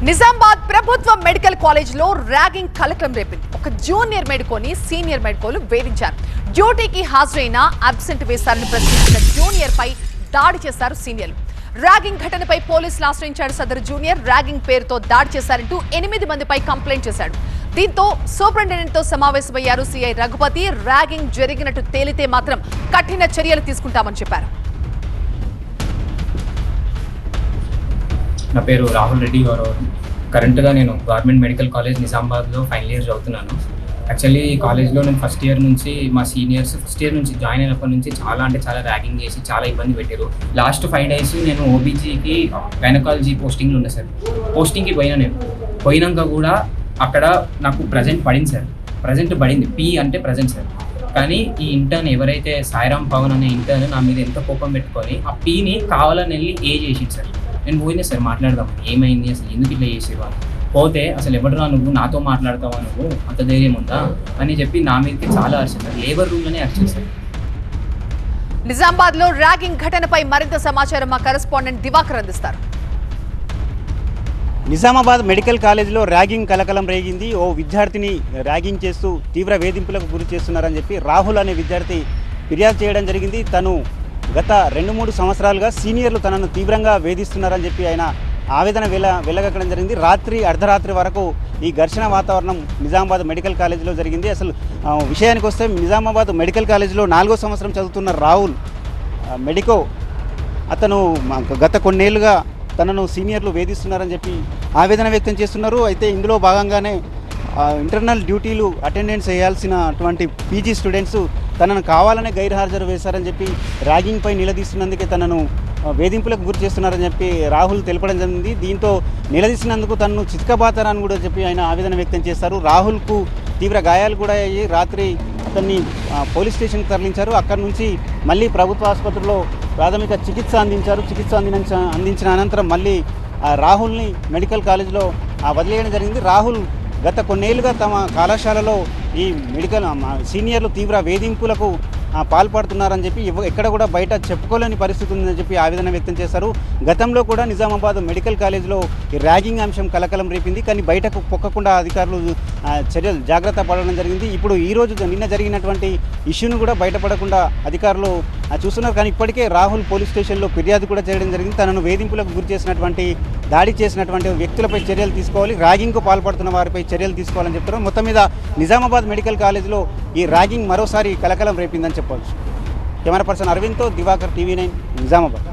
నిజామాబాద్ ప్రభుత్వ medical college లో ragging కలకలం రేపింది. ఒక జూనియర్ మెడికోని సీనియర్ మెడికోలు వేధించారు. డ్యూటీకి హాజరైన అబ్సెంట్ వేశారని ప్రశ్నించిన జూనియర్ పై దాడి చేశారు సీనియర్లు. ర్యాగింగ్ ఘటనపై పోలీసులు ఆశ్రయించాడు సదరు జూనియర్. ర్యాగింగ్ పేరుతో దాడి చేశారంటూ 8 మందిపై కంప్లైంట్ చేశాడు. దీంతో సూపరింటెండెంట్ తో సమావేశమయ్యారు సిఐ రఘుపతి. ర్యాగింగ్ జరిగినట్టు తేలితే మాత్రం కఠిన చర్యలు తీసుకుంటామని చెప్పారు. నా పేరు రాహుల్ రెడ్డి గారు. కరెంట్గా నేను గవర్నమెంట్ మెడికల్ కాలేజ్ నిజామాబాద్లో ఫైనల్ ఇయర్ చదువుతున్నాను. యాక్చువల్లీ ఈ కాలేజ్లో నేను ఫస్ట్ ఇయర్ నుంచి మా సీనియర్స్ ఫస్ట్ ఇయర్ నుంచి జాయిన్ అయినప్పటి నుంచి చాలా ర్యాగింగ్ చేసి చాలా ఇబ్బంది పెట్టారు. లాస్ట్ 5 days నేను ఓబీజీకి గైనకాలజీ పోస్టింగ్లు ఉన్నాయి సార్. పోస్టింగ్కి నేను పోయినాక కూడా అక్కడ నాకు ప్రజెంట్ పడింది సార్. ప్రజెంట్ పడింది పి అంటే ప్రజెంట్ సార్. కానీ ఈ ఇంటర్న్ ఎవరైతే సాయిరామ్ పవన్ అనే ఇంటర్న్ నా మీద ఎంత కోపం పెట్టుకొని ఆ పీని కావాలని వెళ్ళి చేసింది సార్. నేను పోయినా సార్ మాట్లాడదాం, ఏమైంది అసలు ఎందుకు ఇట్లా చేసేవా పోతే అసలు ఎవడరా నువ్వు నాతో మాట్లాడతావా, నువ్వు అంత ధైర్యం ఉందా అని చెప్పి నా మీదకి చాలా అరిచారు. లేబర్ రూమ్లోనే అరిచేశారు. నిజామాబాద్ లో ర్యాగింగ్ ఘటనపై మరింత సమాచారం మా కరెస్పాండెంట్ దివాకర్ అందిస్తారు. నిజామాబాద్ మెడికల్ కాలేజీలో ర్యాగింగ్ కలకలం రేగింది. ఓ విద్యార్థిని ర్యాగింగ్ చేస్తూ తీవ్ర వేధింపులకు గురి చేస్తున్నారని చెప్పి రాహుల్ అనే విద్యార్థి ఫిర్యాదు చేయడం జరిగింది. తను గత 2-3 సంవత్సరాలుగా సీనియర్లు తనను తీవ్రంగా వేధిస్తున్నారని చెప్పి ఆయన ఆవేదన వెళ్ళగక్కడం జరిగింది. అర్ధరాత్రి వరకు ఈ ఘర్షణ వాతావరణం నిజామాబాద్ మెడికల్ కాలేజీలో జరిగింది. అసలు విషయానికి వస్తే నిజామాబాద్ మెడికల్ కాలేజీలో 4వ సంవత్సరం చదువుతున్న రాహుల్ మెడికో అతను గత కొన్నేళ్లుగా తనను సీనియర్లు వేధిస్తున్నారని చెప్పి ఆవేదన వ్యక్తం చేస్తున్నారు. అయితే ఇందులో భాగంగానే ఇంటర్నల్ డ్యూటీలు అటెండెన్స్ చేయాల్సినటువంటి పీజీ స్టూడెంట్స్ తనను కావాలనే గైర్హాజరు వేశారని చెప్పి ర్యాగింగ్పై నిలదీస్తున్నందుకే తనను వేధింపులకు గురి చేస్తున్నారని చెప్పి రాహుల్ తెలపడం జరిగింది. దీంతో నిలదీసినందుకు తనను చితకబాతారని కూడా చెప్పి ఆయన ఆవేదన వ్యక్తం చేస్తారు. రాహుల్కు తీవ్ర గాయాలు కూడా అయ్యి రాత్రి అతన్ని పోలీస్ స్టేషన్కి తరలించారు. అక్కడి నుంచి మళ్ళీ ప్రభుత్వ ఆసుపత్రిలో ప్రాథమిక చికిత్స అందించిన అనంతరం మళ్ళీ రాహుల్ని మెడికల్ కాలేజీలో వదిలేయడం జరిగింది. రాహుల్ గత కొన్నేళ్లుగా తమ కళాశాలలో ఈ మెడికల్ సీనియర్లు తీవ్ర వేధింపులకు పాల్పడుతున్నారని చెప్పి ఎక్కడ కూడా బయట చెప్పుకోలేని పరిస్థితి ఉందని చెప్పి ఆవేదన వ్యక్తం చేశారు. గతంలో కూడా నిజామాబాద్ మెడికల్ కాలేజీలో ఈ ర్యాగింగ్ అంశం కలకలం రేపింది. కానీ బయటకు పొక్కకుండా అధికారులు జాగ్రత్త పడడం జరిగింది. ఇప్పుడు నిన్న జరిగినటువంటి ఇష్యూను కూడా బయటపడకుండా అధికారులు చూస్తున్నారు. కానీ ఇప్పటికే రాహుల్ పోలీస్ స్టేషన్లో ఫిర్యాదు కూడా చేయడం జరిగింది. తనను వేధింపులకు గురి చేసినటువంటి దాడి చేసినటువంటి వ్యక్తులపై చర్యలు తీసుకోవాలి, ర్యాగింగ్కు పాల్పడుతున్న వారిపై చర్యలు తీసుకోవాలని చెప్తున్నారు. మొత్తం మీద నిజామాబాద్ మెడికల్ కాలేజీలో ఈ ర్యాగింగ్ మరోసారి కలకలం రేపిందని చెప్పవచ్చు. కెమెరా పర్సన్ అరవింద్తో దివాకర్, TV9 నిజామాబాద్.